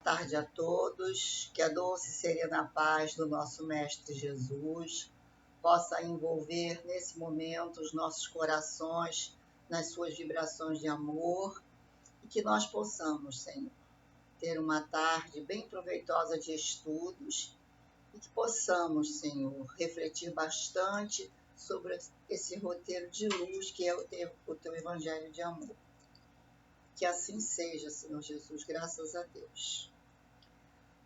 Tarde a todos, que a doce e serena paz do nosso Mestre Jesus possa envolver nesse momento os nossos corações nas suas vibrações de amor e que nós possamos, Senhor, ter uma tarde bem proveitosa de estudos e que possamos, Senhor, refletir bastante sobre esse roteiro de luz que é o teu Evangelho de amor. Que assim seja, Senhor Jesus, graças a Deus.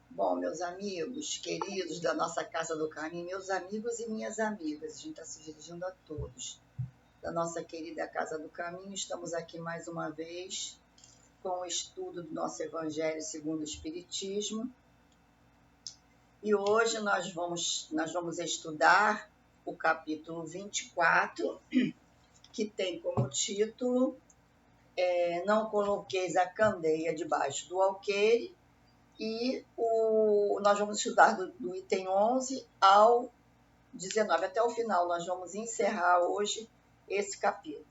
Bom, meus amigos queridos da nossa Casa do Caminho, meus amigos e minhas amigas, a gente está se dirigindo a todos da nossa querida Casa do Caminho. Estamos aqui mais uma vez com o estudo do nosso Evangelho segundo o Espiritismo. E hoje nós vamos estudar o capítulo 24, que tem como título Não coloqueis a candeia debaixo do alqueire. E nós vamos estudar do item 11 ao 19. Até o final, nós vamos encerrar hoje esse capítulo.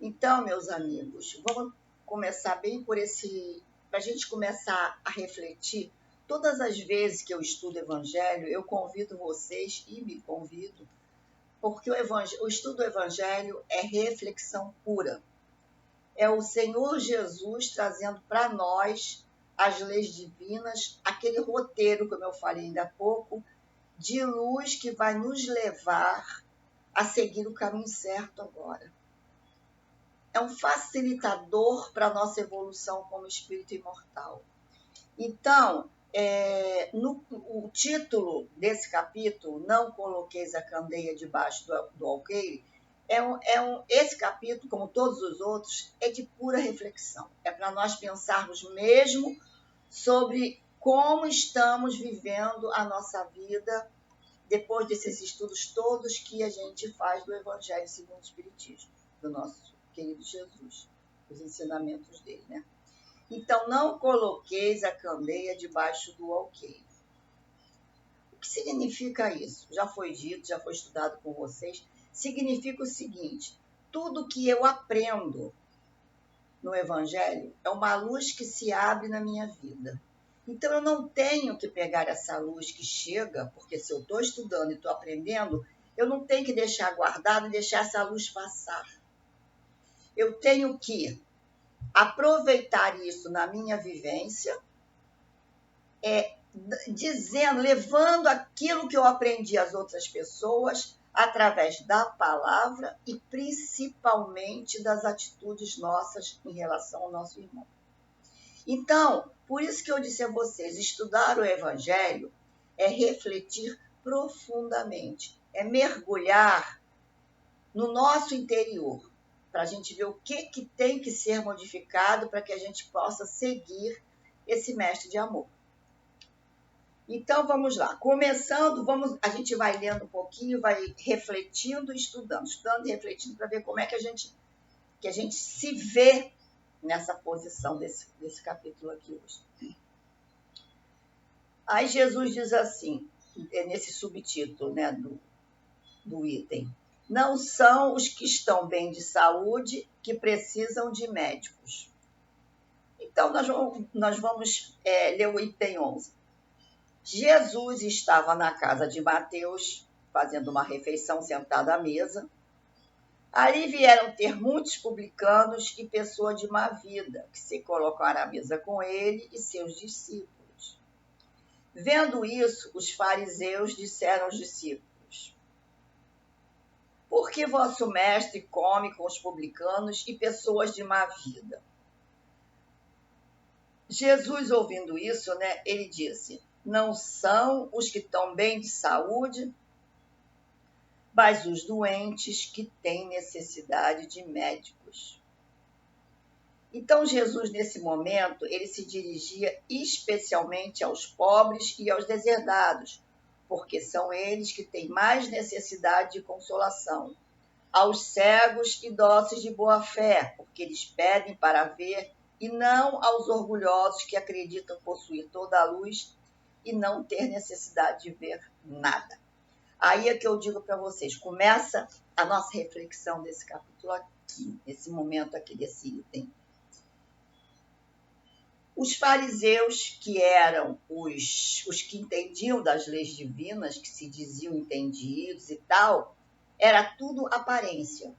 Então, meus amigos, vamos começar bem por para a gente começar a refletir. Todas as vezes que eu estudo Evangelho, eu convido vocês e me convido, porque o estudo do Evangelho é reflexão pura. É o Senhor Jesus trazendo para nós as leis divinas, aquele roteiro, como eu falei ainda há pouco, de luz que vai nos levar a seguir o caminho certo agora. É um facilitador para a nossa evolução como espírito imortal. Então, o título desse capítulo, Não coloqueis a candeia debaixo do alqueire, esse capítulo, como todos os outros, é de pura reflexão. É para nós pensarmos mesmo sobre como estamos vivendo a nossa vida depois desses estudos todos que a gente faz do Evangelho segundo o Espiritismo, do nosso querido Jesus, os ensinamentos dele, né? Então, não coloqueis a candeia debaixo do alqueire. O que significa isso? Já foi dito, já foi estudado com vocês. Significa o seguinte: tudo que eu aprendo no Evangelho é uma luz que se abre na minha vida. Então, eu não tenho que pegar essa luz que chega, porque se eu estou estudando e estou aprendendo, eu não tenho que deixar guardado e deixar essa luz passar. Eu tenho que aproveitar isso na minha vivência, levando aquilo que eu aprendi às outras pessoas através da palavra e principalmente das atitudes nossas em relação ao nosso irmão. Então, por isso que eu disse a vocês, estudar o Evangelho é refletir profundamente, é mergulhar no nosso interior, para a gente ver o que tem que ser modificado para que a gente possa seguir esse mestre de amor. Então, vamos lá. Começando, a gente vai lendo um pouquinho, vai refletindo e estudando e refletindo para ver como é que a gente se vê nessa posição desse capítulo aqui hoje. Aí Jesus diz assim, nesse subtítulo, né, do item: não são os que estão bem de saúde que precisam de médicos. Então, nós vamos ler o item 11. Jesus estava na casa de Mateus, fazendo uma refeição sentado à mesa. Ali vieram ter muitos publicanos e pessoas de má vida, que se colocaram à mesa com ele e seus discípulos. Vendo isso, os fariseus disseram aos discípulos: por que vosso mestre come com os publicanos e pessoas de má vida? Jesus, ouvindo isso, ele disse: não são os que estão bem de saúde, mas os doentes que têm necessidade de médicos. Então, Jesus, nesse momento, ele se dirigia especialmente aos pobres e aos deserdados, porque são eles que têm mais necessidade de consolação. Aos cegos e doces de boa fé, porque eles pedem para ver, e não aos orgulhosos que acreditam possuir toda a luz e não ter necessidade de ver nada. Aí é que eu digo para vocês, começa a nossa reflexão desse capítulo aqui, nesse momento aqui desse item. Os fariseus, que eram os que entendiam das leis divinas, que se diziam entendidos e tal, era tudo aparência.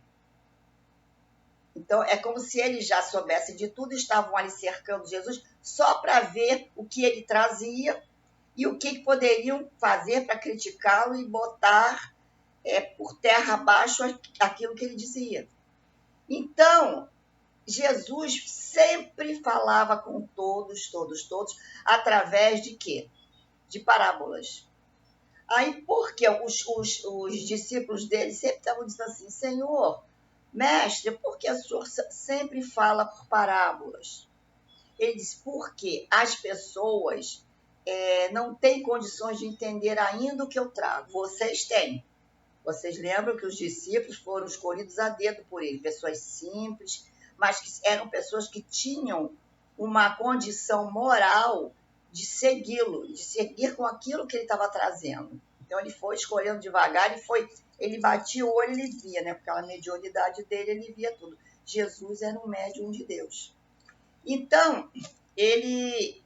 Então, é como se eles já soubessem de tudo, estavam ali cercando Jesus só para ver o que ele trazia e o que poderiam fazer para criticá-lo e botar por terra abaixo aquilo que ele dizia. Então, Jesus sempre falava com todos, através de quê? De parábolas. Aí, porque os discípulos dele sempre estavam dizendo assim, Senhor, mestre, por que o senhor sempre fala por parábolas? Ele disse, porque as pessoas não têm condições de entender ainda o que eu trago. Vocês têm. Vocês lembram que os discípulos foram escolhidos a dedo por ele, pessoas simples, mas que eram pessoas que tinham uma condição moral de segui-lo, de seguir com aquilo que ele estava trazendo. Então, ele foi escolhendo devagar ele batia o olho e ele via, né? Porque aquela mediunidade dele, ele via tudo. Jesus era um médium de Deus. Então, ele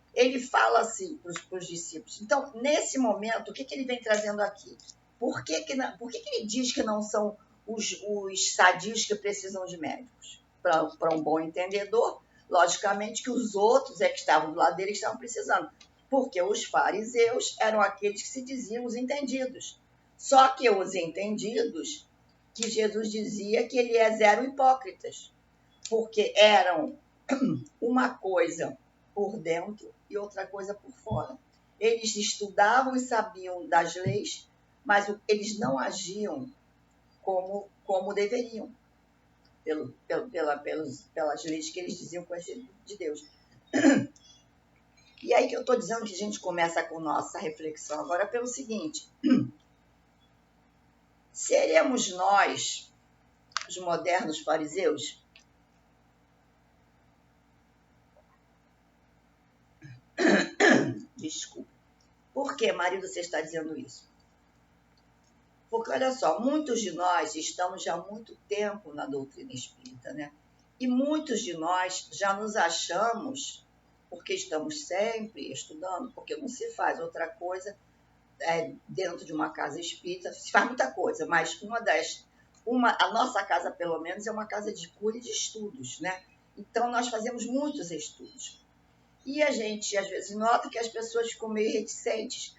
fala assim para os discípulos. Então, nesse momento, o que ele vem trazendo aqui? Por que ele diz que não são os sadios que precisam de médicos? Para um bom entendedor, logicamente que os outros que estavam do lado dele que estavam precisando. Porque os fariseus eram aqueles que se diziam os entendidos. Só que os entendidos, que Jesus dizia que eles eram hipócritas, porque eram uma coisa por dentro e outra coisa por fora. Eles estudavam e sabiam das leis, mas eles não agiam como deveriam, pelas leis que eles diziam conhecer de Deus. E aí que eu estou dizendo que a gente começa com nossa reflexão agora pelo seguinte, seremos nós, os modernos fariseus? Desculpa. Por que, marido, você está dizendo isso? Porque, olha só, muitos de nós estamos já há muito tempo na doutrina espírita, né? E muitos de nós já nos achamos, porque estamos sempre estudando, porque não se faz outra coisa dentro de uma casa espírita, se faz muita coisa, mas a nossa casa, pelo menos, é uma casa de cura e de estudos, né? Então, nós fazemos muitos estudos. E a gente, às vezes, nota que as pessoas ficam meio reticentes.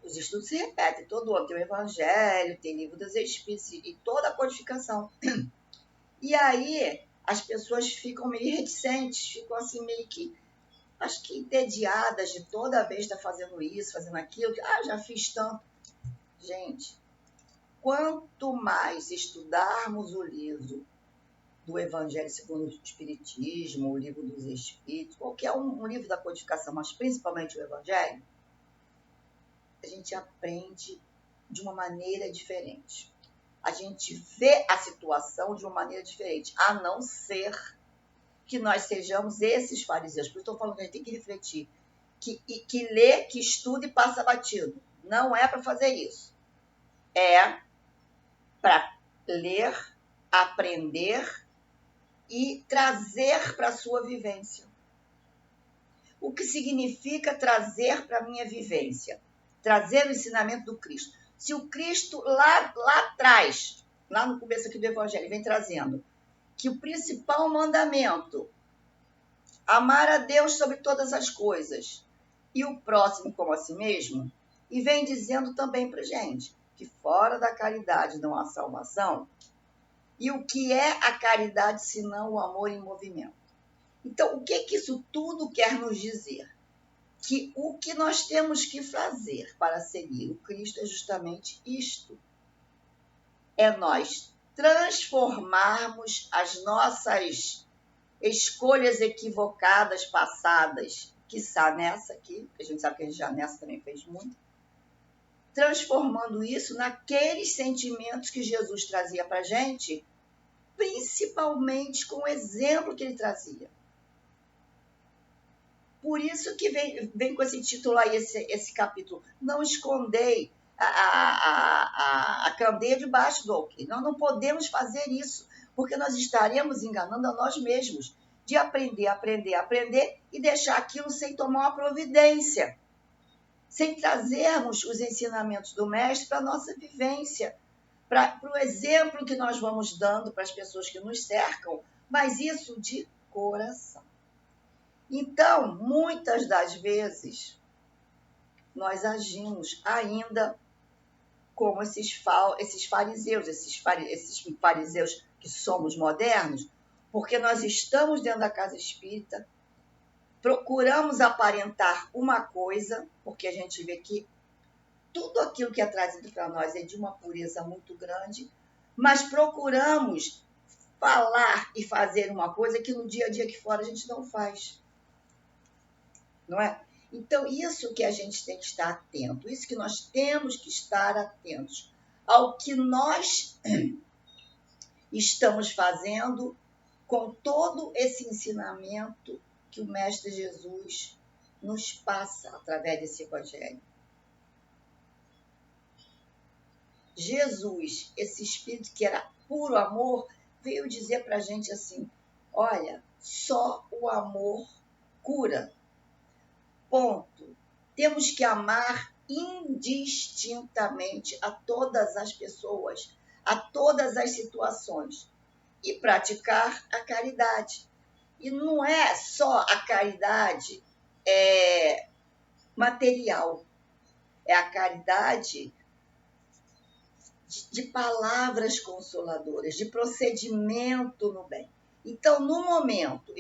Os estudos se repetem todo ano. Tem o Evangelho, tem o Livro dos Espíritos e toda a codificação. E aí, as pessoas ficam meio reticentes, ficam assim meio que, acho que entediadas de toda vez estar fazendo isso, fazendo aquilo. Já fiz tanto. Gente, quanto mais estudarmos o livro do Evangelho segundo o Espiritismo, o Livro dos Espíritos, qualquer um livro da codificação, mas principalmente o Evangelho, a gente aprende de uma maneira diferente. A gente vê a situação de uma maneira diferente, a não ser que nós sejamos esses fariseus. Por isso estou falando que a gente tem que refletir, que lê, que estuda e passa batido. Não é para fazer isso. É para ler, aprender e trazer para a sua vivência. O que significa trazer para a minha vivência? Trazer o ensinamento do Cristo. Se o Cristo lá atrás, lá no começo aqui do Evangelho, vem trazendo que o principal mandamento, amar a Deus sobre todas as coisas e o próximo como a si mesmo, e vem dizendo também para a gente que fora da caridade não há salvação. E o que é a caridade senão o amor em movimento? Então, o que isso tudo quer nos dizer? Que o que nós temos que fazer para seguir o Cristo é justamente isto. É nós transformarmos as nossas escolhas equivocadas passadas, quiçá nessa aqui, porque a gente sabe que a gente já nessa também fez muito, transformando isso naqueles sentimentos que Jesus trazia para a gente, principalmente com o exemplo que ele trazia. Por isso que vem com esse título aí, esse capítulo. Não escondei a candeia debaixo do alqueire. Nós não podemos fazer isso, porque nós estaremos enganando a nós mesmos. de aprender, aprender, aprender e deixar aquilo sem tomar uma providência, sem trazermos os ensinamentos do mestre para a nossa vivência, para o exemplo que nós vamos dando para as pessoas que nos cercam, mas isso de coração. Então, muitas das vezes, nós agimos ainda como esses fariseus, esses fariseus que somos modernos, porque nós estamos dentro da casa espírita, procuramos aparentar uma coisa, porque a gente vê que tudo aquilo que é trazido para nós é de uma pureza muito grande, mas procuramos falar e fazer uma coisa que no dia a dia aqui fora a gente não faz. Não é? Então, isso que a gente tem que estar atento, isso que nós temos que estar atentos ao que nós estamos fazendo com todo esse ensinamento que o Mestre Jesus nos passa através desse Evangelho. Jesus, esse Espírito que era puro amor, veio dizer para a gente assim, olha, só o amor cura. Ponto. Temos que amar indistintamente a todas as pessoas, a todas as situações e praticar a caridade. E não é só a caridade material, é a caridade de palavras consoladoras, de procedimento no bem. Então, no momento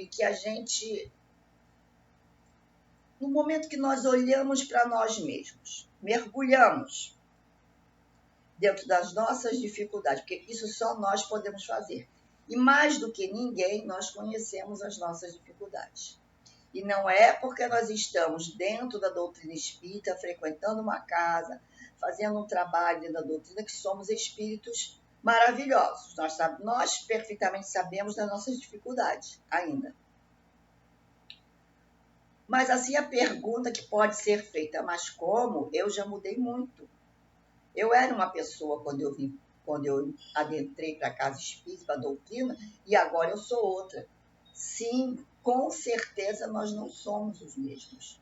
que nós olhamos para nós mesmos, mergulhamos dentro das nossas dificuldades, porque isso só nós podemos fazer. E mais do que ninguém, nós conhecemos as nossas dificuldades. E não é porque nós estamos dentro da doutrina espírita, frequentando uma casa, fazendo um trabalho dentro da doutrina, que somos espíritos maravilhosos. Nós perfeitamente sabemos das nossas dificuldades ainda. Mas assim a pergunta que pode ser feita, mas como? Eu já mudei muito. Eu era uma pessoa quando eu adentrei para a casa espírita, para a doutrina, e agora eu sou outra. Sim, com certeza nós não somos os mesmos.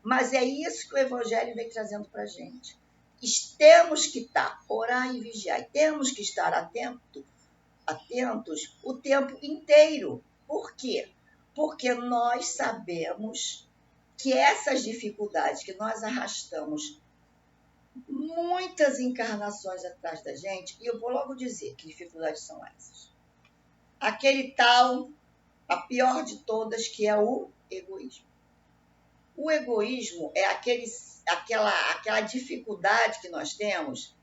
Mas é isso que o Evangelho vem trazendo para a gente. Temos que estar, orar e vigiar, temos que estar atentos o tempo inteiro. Por quê? Porque nós sabemos que essas dificuldades que nós arrastamos muitas encarnações atrás da gente, e eu vou logo dizer que dificuldades são essas. Aquele tal, a pior de todas, que é o egoísmo. O egoísmo é aquela dificuldade que nós temos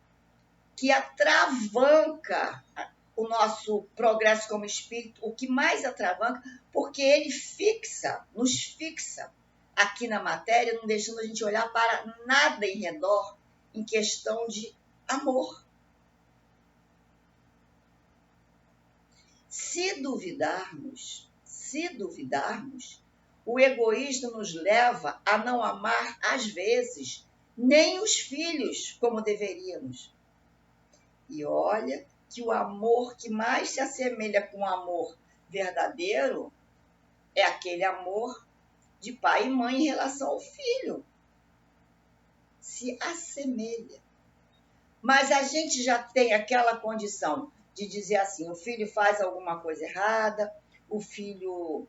que atravanca o nosso progresso como espírito, o que mais atravanca, porque ele nos fixa aqui na matéria, não deixando a gente olhar para nada em redor em questão de amor. Se duvidarmos, o egoísmo nos leva a não amar, às vezes, nem os filhos como deveríamos. E olha que o amor que mais se assemelha com o amor verdadeiro é aquele amor de pai e mãe em relação ao filho. Se assemelha. Mas a gente já tem aquela condição de dizer assim, o filho faz alguma coisa errada, o filho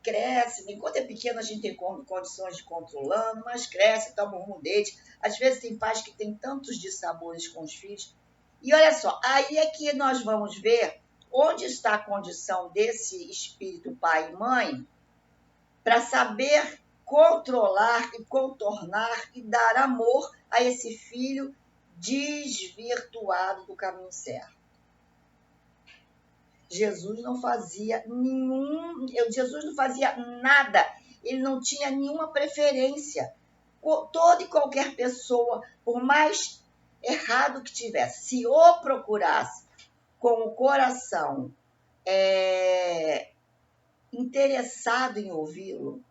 cresce, enquanto é pequeno a gente tem condições de controlando, mas cresce, toma um rumo dele. Às vezes tem pais que têm tantos dissabores com os filhos. E olha só, aí é que nós vamos ver onde está a condição desse espírito pai e mãe para saber controlar e contornar e dar amor a esse filho desvirtuado do caminho certo. Jesus não fazia nada, ele não tinha nenhuma preferência. Toda e qualquer pessoa, por mais errado que tivesse, se o procurasse com o coração interessado em ouvi-lo,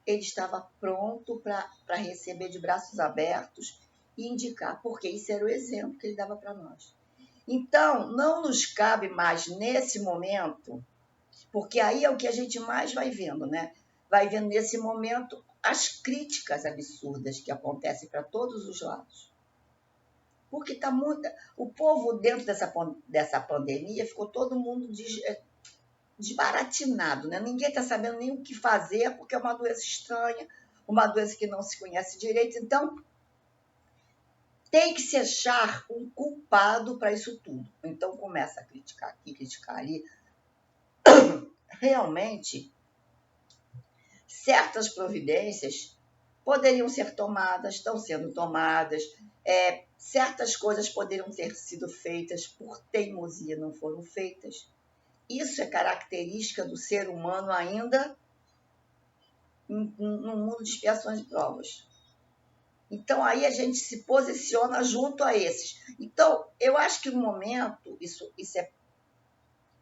ele estava pronto para receber de braços abertos e indicar, porque isso era o exemplo que ele dava para nós. Então, não nos cabe mais nesse momento, porque aí é o que a gente mais vai vendo, né? Vai vendo nesse momento as críticas absurdas que acontecem para todos os lados. Porque está muito. O povo, dentro dessa pandemia, ficou todo mundo desbaratinado, né? Ninguém está sabendo nem o que fazer, porque é uma doença estranha, uma doença que não se conhece direito. Então, tem que se achar um culpado para isso tudo. Então, começa a criticar aqui, criticar ali. Realmente, certas providências poderiam ser tomadas, estão sendo tomadas, certas coisas poderiam ter sido feitas por teimosia, não foram feitas. Isso é característica do ser humano ainda no mundo de expiações e provas. Então, aí a gente se posiciona junto a esses. Então, eu acho que no momento, isso é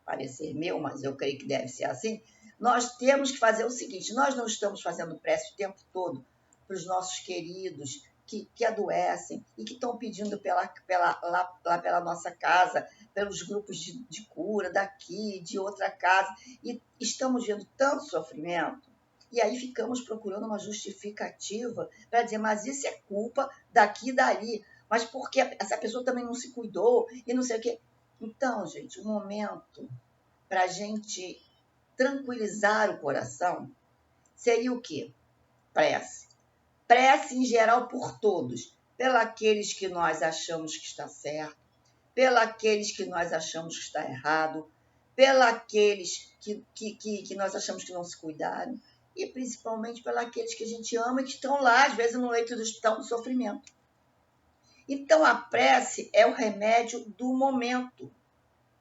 parecer meu, mas eu creio que deve ser assim, nós temos que fazer o seguinte, nós não estamos fazendo prece o tempo todo para os nossos queridos que adoecem e que estão pedindo lá pela nossa casa, pelos grupos de cura daqui, de outra casa, e estamos vendo tanto sofrimento, e aí ficamos procurando uma justificativa para dizer, mas isso é culpa daqui e dali, mas porque essa pessoa também não se cuidou e não sei o quê. Então, gente, o momento para a gente tranquilizar o coração seria o quê? Prece. Prece em geral por todos, pelos que nós achamos que está certo, pelos que nós achamos que está errado, pelos que nós achamos que não se cuidaram, e principalmente pelos que a gente ama e que estão lá, às vezes, no leito do hospital do sofrimento. Então, a prece é o remédio do momento,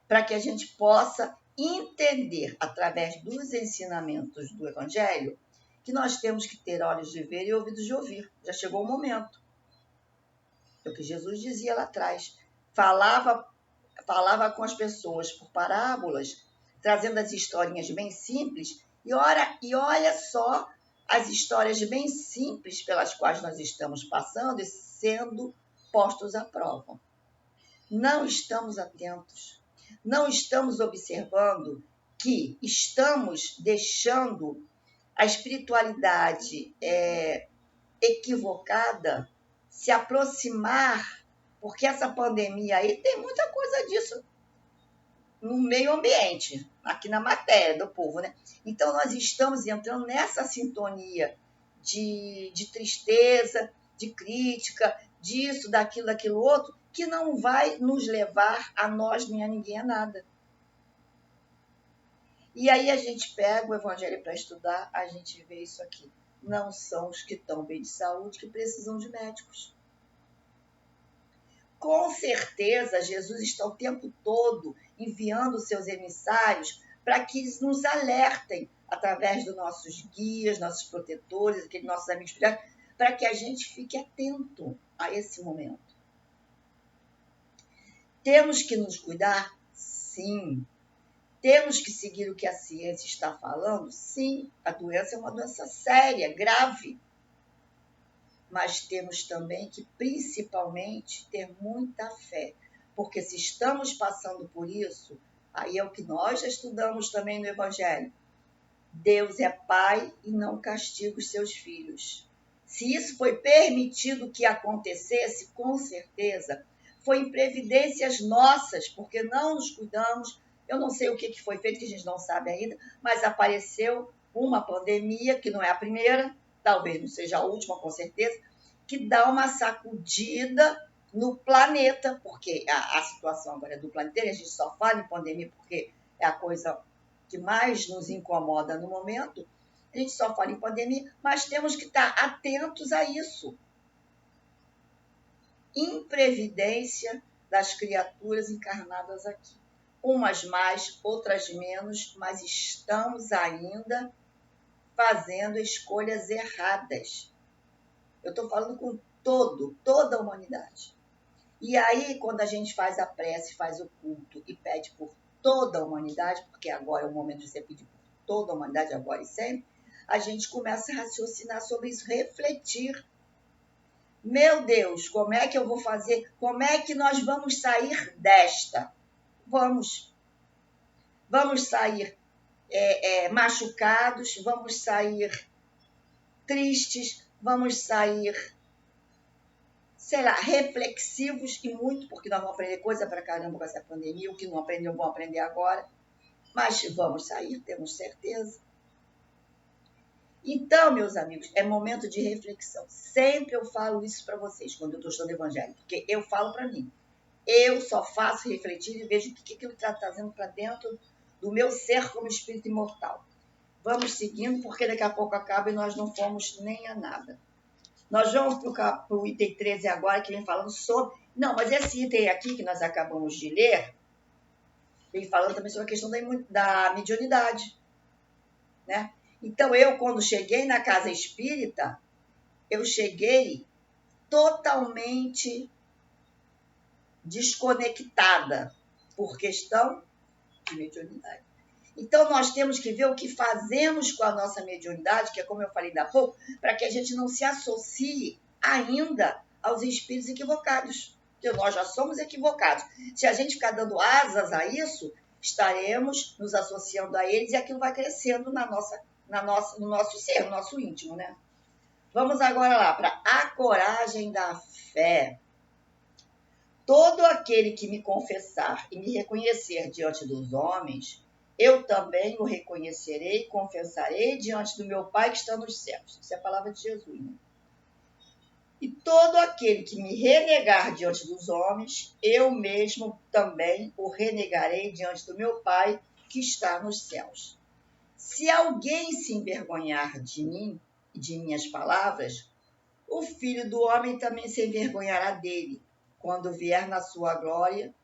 para que a gente possa entender, através dos ensinamentos do Evangelho, que nós temos que ter olhos de ver e ouvidos de ouvir. Já chegou o momento. É o que Jesus dizia lá atrás. Falava com as pessoas por parábolas, trazendo as historinhas bem simples, e olha só as histórias bem simples pelas quais nós estamos passando e sendo postos à prova. Não estamos atentos, não estamos observando que estamos deixando a espiritualidade equivocada se aproximar, porque essa pandemia aí tem muita coisa disso no meio ambiente, aqui na matéria do povo, né? Então, nós estamos entrando nessa sintonia de tristeza, de crítica, disso, daquilo outro, que não vai nos levar a nós nem a ninguém a nada. E aí a gente pega o Evangelho para estudar, a gente vê isso aqui. Não são os que estão bem de saúde que precisam de médicos. Com certeza, Jesus está o tempo todo enviando seus emissários para que eles nos alertem através dos nossos guias, nossos protetores, aqueles nossos amigos espirituais, para que a gente fique atento a esse momento. Temos que nos cuidar? Sim. Temos que seguir o que a ciência está falando? Sim. A doença é uma doença séria, grave. Mas temos também que, principalmente, ter muita fé. Porque se estamos passando por isso, aí é o que nós já estudamos também no Evangelho. Deus é Pai e não castiga os seus filhos. Se isso foi permitido que acontecesse, com certeza, foi imprevidências nossas, porque não nos cuidamos. Eu não sei o que foi feito, que a gente não sabe ainda, mas apareceu uma pandemia, que não é a primeira, talvez não seja a última, com certeza, que dá uma sacudida no planeta, porque a situação agora é do planeta, a gente só fala em pandemia porque é a coisa que mais nos incomoda no momento, a gente só fala em pandemia, mas temos que estar atentos a isso. Imprevidência das criaturas encarnadas aqui. Umas mais, outras menos, mas estamos ainda fazendo escolhas erradas. Eu estou falando com toda a humanidade. E aí, quando a gente faz a prece, faz o culto e pede por toda a humanidade, porque agora é o momento de você pedir por toda a humanidade, agora e sempre, a gente começa a raciocinar sobre isso, refletir. Meu Deus, como é que eu vou fazer? Como é que nós vamos sair desta? Vamos sair machucados, vamos sair tristes, vamos sair, sei lá, reflexivos e muito, porque nós vamos aprender coisa pra caramba com essa pandemia, o que não aprendeu, vamos aprender agora, mas vamos sair, temos certeza. Então, meus amigos, é momento de reflexão. Sempre eu falo isso para vocês quando eu estou estudando evangelho, porque eu falo para mim. Eu só faço refletir e vejo o que aquilo está trazendo para dentro do meu ser como espírito imortal. Vamos seguindo, porque daqui a pouco acaba e nós não fomos nem a nada. Nós vamos para o item 13 agora, que vem falando sobre... Não, mas esse item aqui que nós acabamos de ler, vem falando também sobre a questão da mediunidade, né? Então, eu, quando cheguei na casa espírita, eu cheguei totalmente desconectada por questão de mediunidade. Então, nós temos que ver o que fazemos com a nossa mediunidade, que é como eu falei ainda há pouco, para que a gente não se associe ainda aos espíritos equivocados, porque nós já somos equivocados. Se a gente ficar dando asas a isso, estaremos nos associando a eles e aquilo vai crescendo no nosso ser, no nosso íntimo, né? Vamos agora lá para a coragem da fé. Todo aquele que me confessar e me reconhecer diante dos homens, eu também o reconhecerei e confessarei diante do meu Pai que está nos céus. Isso é a palavra de Jesus, né? E todo aquele que me renegar diante dos homens, eu mesmo também o renegarei diante do meu Pai que está nos céus. Se alguém se envergonhar de mim e de minhas palavras, o Filho do Homem também se envergonhará dele, quando vier na sua glória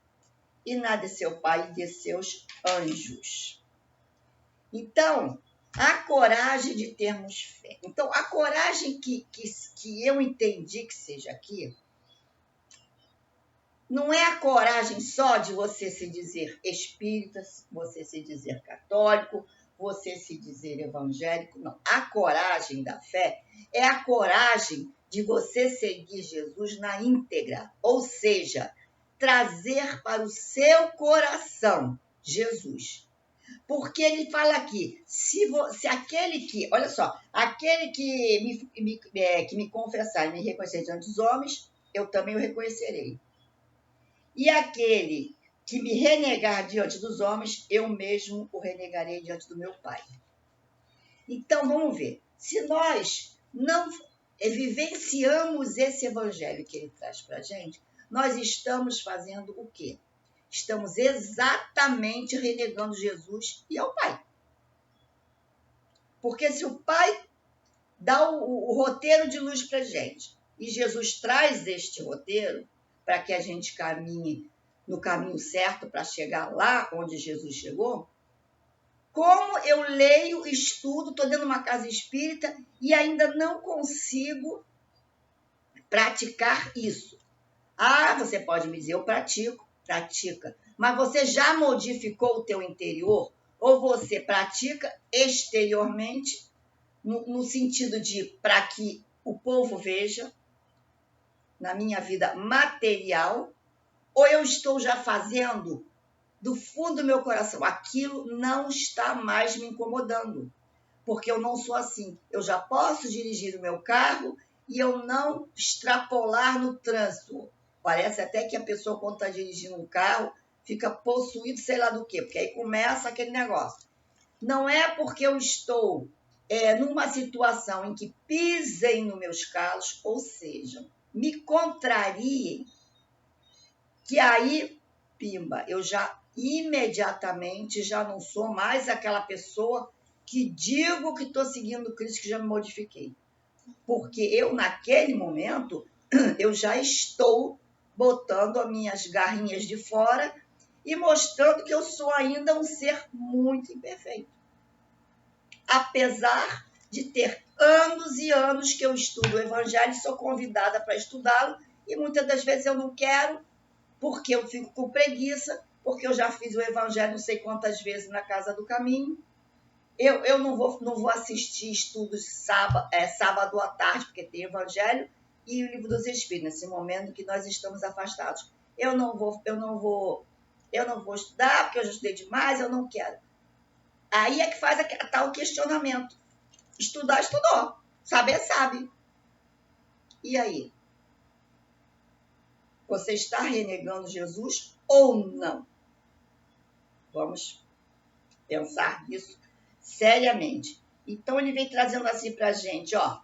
e na de seu Pai e de seus anjos. Então, a coragem de termos fé. Então, a coragem que eu entendi que seja aqui, não é a coragem só de você se dizer espírita, você se dizer católico, você se dizer evangélico, não. A coragem da fé é a coragem de você seguir Jesus na íntegra, ou seja, trazer para o seu coração Jesus. Porque ele fala aqui, se aquele que, olha só, aquele que me confessar e me reconhecer diante dos homens, eu também o reconhecerei. E aquele que me renegar diante dos homens, eu mesmo o renegarei diante do meu Pai. Então, vamos ver. Se nós não vivenciamos esse evangelho que ele traz para a gente, nós estamos fazendo o quê? Estamos exatamente renegando Jesus e ao Pai. Porque se o Pai dá o roteiro de luz para a gente e Jesus traz este roteiro para que a gente caminhe no caminho certo para chegar lá onde Jesus chegou, como eu leio, estudo, estou dentro de uma casa espírita e ainda não consigo praticar isso? Ah, você pode me dizer, eu pratico, pratica. Mas você já modificou o teu interior? Ou você pratica exteriormente, no sentido de para que o povo veja, na minha vida material, ou eu estou já fazendo do fundo do meu coração, aquilo não está mais me incomodando, porque eu não sou assim. Eu já posso dirigir o meu carro e eu não extrapolar no trânsito. Parece até que a pessoa, quando está dirigindo um carro, fica possuído, sei lá do quê, porque aí começa aquele negócio. Não é porque eu estou numa situação em que pisem nos meus calos, ou seja, me contrariem, que aí, pimba, eu já imediatamente já não sou mais aquela pessoa que digo que estou seguindo Cristo, que já me modifiquei. Porque eu, naquele momento, eu já estou botando as minhas garrinhas de fora e mostrando que eu sou ainda um ser muito imperfeito. Apesar de ter anos e anos que eu estudo o Evangelho, sou convidada para estudá-lo e muitas das vezes eu não quero, porque eu fico com preguiça, porque eu já fiz o Evangelho não sei quantas vezes na Casa do Caminho. Eu não vou assistir estudos sábado à tarde, porque tem Evangelho, e o Livro dos Espíritos, nesse momento que nós estamos afastados. Eu não vou estudar, porque eu já estudei demais, eu não quero. Aí é que faz tal questionamento. Estudar, estudou. Saber, sabe. E aí? Você está renegando Jesus ou não? Vamos pensar nisso seriamente. Então, ele vem trazendo assim para a gente, ó.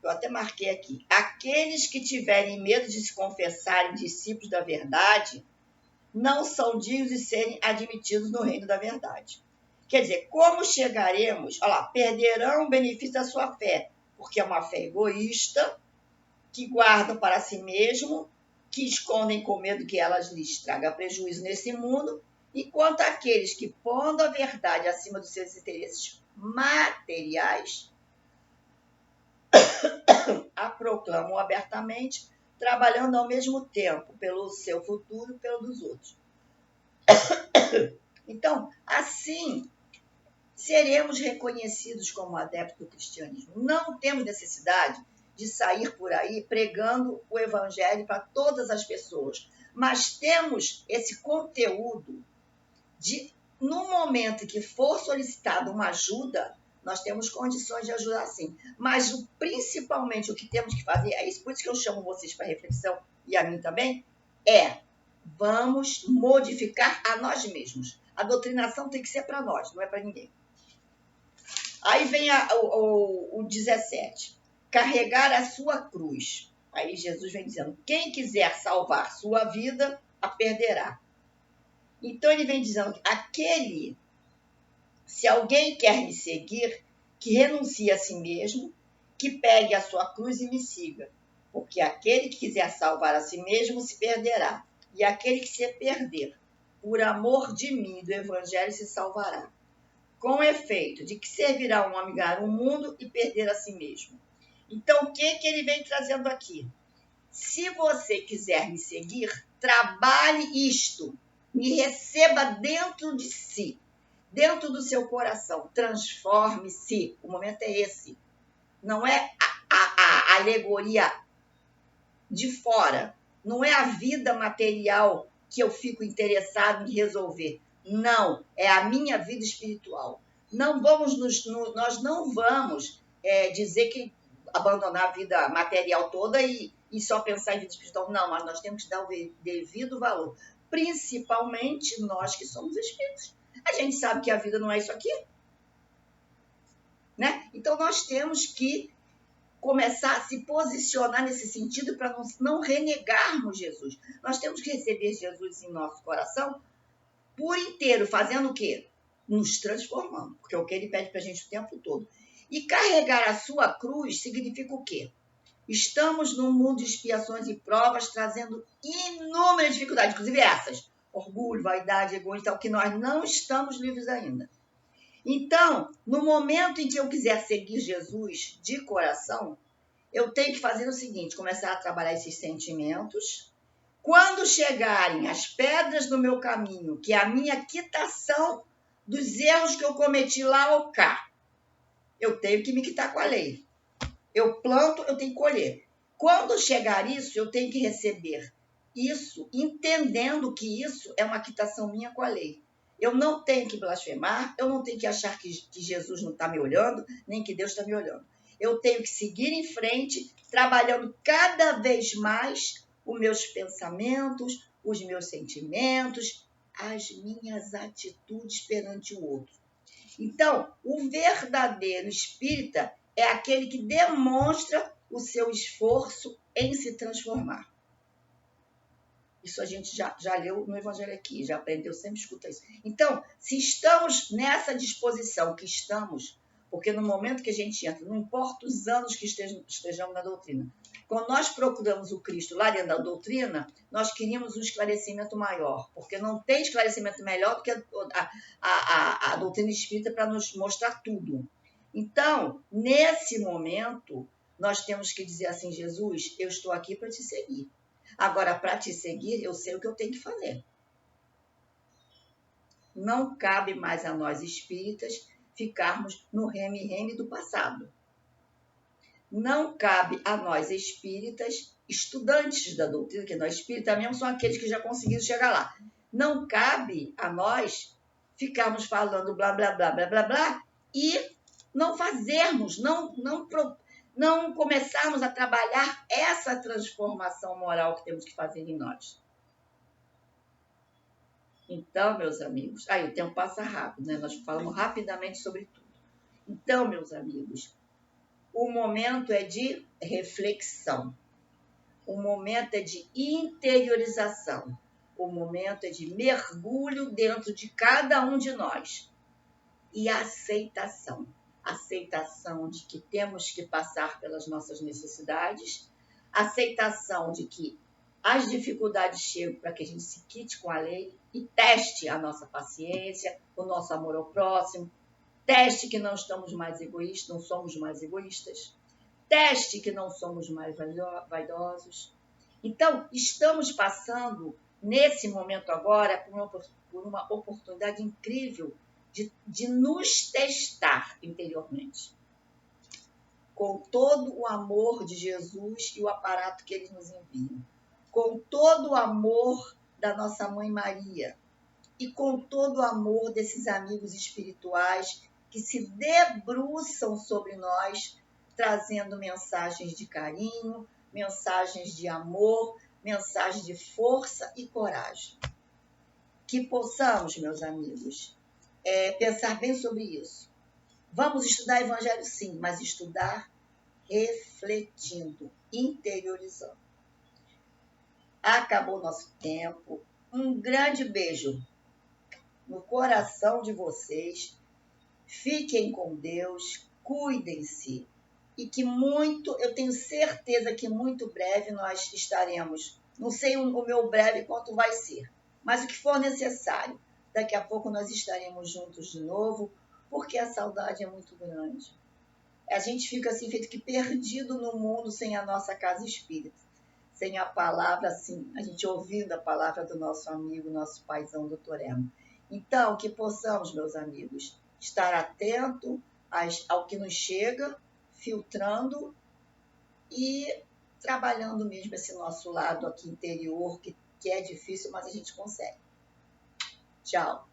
Eu até marquei aqui. Aqueles que tiverem medo de se confessarem discípulos da verdade não são dignos de serem admitidos no reino da verdade. Quer dizer, como chegaremos? Olha lá, perderão o benefício da sua fé, porque é uma fé egoísta, que guardam para si mesmo, que escondem com medo que elas lhes traga prejuízo nesse mundo, enquanto aqueles que, pondo a verdade acima dos seus interesses materiais, a proclamam abertamente, trabalhando ao mesmo tempo pelo seu futuro e pelo dos outros. Então, assim, seremos reconhecidos como adeptos do cristianismo. Não temos necessidade de sair por aí pregando o evangelho para todas as pessoas, mas temos esse conteúdo de, no momento que for solicitada uma ajuda, nós temos condições de ajudar sim. Mas principalmente o que temos que fazer, é isso, por isso que eu chamo vocês para reflexão, e a mim também, vamos modificar a nós mesmos. A doutrinação tem que ser para nós, não é para ninguém. Aí vem o 17. Carregar a sua cruz. Aí Jesus vem dizendo, quem quiser salvar sua vida, a perderá. Então ele vem dizendo, se alguém quer me seguir, que renuncie a si mesmo, que pegue a sua cruz e me siga. Porque aquele que quiser salvar a si mesmo se perderá. E aquele que se perder, por amor de mim e do evangelho, se salvará. Com efeito, de que servirá um homem ganhar o mundo e perder a si mesmo? Então, o que ele vem trazendo aqui? Se você quiser me seguir, trabalhe isto, me receba dentro de si, dentro do seu coração, transforme-se. O momento é esse. Não é a alegoria de fora, não é a vida material que eu fico interessado em resolver. Não, é a minha vida espiritual. Nós não vamos dizer que abandonar a vida material toda e só pensar em vida espiritual. Não, mas nós temos que dar o devido valor. Principalmente nós que somos espíritos. A gente sabe que a vida não é isso aqui. Né? Então, nós temos que começar a se posicionar nesse sentido para não renegarmos Jesus. Nós temos que receber Jesus em nosso coração por inteiro, fazendo o quê? Nos transformando, porque é o que ele pede para a gente o tempo todo. E carregar a sua cruz significa o quê? Estamos num mundo de expiações e provas, trazendo inúmeras dificuldades, inclusive essas. Orgulho, vaidade, egoísmo, que nós não estamos livres ainda. Então, no momento em que eu quiser seguir Jesus de coração, eu tenho que fazer o seguinte, começar a trabalhar esses sentimentos. Quando chegarem as pedras no meu caminho, que é a minha quitação dos erros que eu cometi lá ou cá, eu tenho que me quitar com a lei. Eu planto, eu tenho que colher. Quando chegar isso, eu tenho que receber isso, entendendo que isso é uma quitação minha com a lei. Eu não tenho que blasfemar, eu não tenho que achar que Jesus não está me olhando, nem que Deus está me olhando. Eu tenho que seguir em frente, trabalhando cada vez mais os meus pensamentos, os meus sentimentos, as minhas atitudes perante o outro. Então, o verdadeiro espírita é aquele que demonstra o seu esforço em se transformar. Isso a gente já leu no Evangelho aqui, já aprendeu, sempre escuta isso. Então, se estamos nessa disposição que estamos, porque no momento que a gente entra, não importa os anos que estejamos na doutrina, quando nós procuramos o Cristo lá dentro da doutrina, nós queríamos um esclarecimento maior, porque não tem esclarecimento melhor do que a doutrina espírita para nos mostrar tudo. Então, nesse momento, nós temos que dizer assim, Jesus, eu estou aqui para te seguir. Agora, para te seguir, eu sei o que eu tenho que fazer. Não cabe mais a nós espíritas ficarmos no reme-reme do passado. não cabe a nós espíritas, estudantes da doutrina, que nós espíritas mesmo são aqueles que já conseguiram chegar lá. Não cabe a nós ficarmos falando blá, blá, blá, blá, blá, blá e não fazermos, não começarmos a trabalhar essa transformação moral que temos que fazer em nós. Então, meus amigos, o tempo passa rápido, né? Nós falamos rapidamente sobre tudo. Então, meus amigos, o momento é de reflexão. O momento é de interiorização. O momento é de mergulho dentro de cada um de nós. E aceitação. Aceitação de que temos que passar pelas nossas necessidades. Aceitação de que as dificuldades chegam para que a gente se quite com a lei e teste a nossa paciência, o nosso amor ao próximo. Teste que não estamos mais egoístas, não somos mais egoístas. Teste que não somos mais vaidosos. Então, estamos passando, nesse momento agora, por uma oportunidade incrível de nos testar interiormente. Com todo o amor de Jesus e o aparato que ele nos envia. Com todo o amor da nossa Mãe Maria. E com todo o amor desses amigos espirituais que se debruçam sobre nós, trazendo mensagens de carinho, mensagens de amor, mensagens de força e coragem. Que possamos, meus amigos, pensar bem sobre isso. Vamos estudar Evangelho, sim, mas estudar refletindo, interiorizando. Acabou nosso tempo. Um grande beijo no coração de vocês. Fiquem com Deus, cuidem-se. E que eu tenho certeza que muito breve nós estaremos, não sei o meu breve quanto vai ser, mas o que for necessário. Daqui a pouco nós estaremos juntos de novo, porque a saudade é muito grande. A gente fica assim, feito que perdido no mundo sem a nossa casa espírita, sem a palavra, assim, a gente ouvindo a palavra do nosso amigo, nosso paizão, doutor Emo. Então, que possamos, meus amigos, estar atento ao que nos chega, filtrando e trabalhando mesmo esse nosso lado aqui interior, que é difícil, mas a gente consegue. Tchau.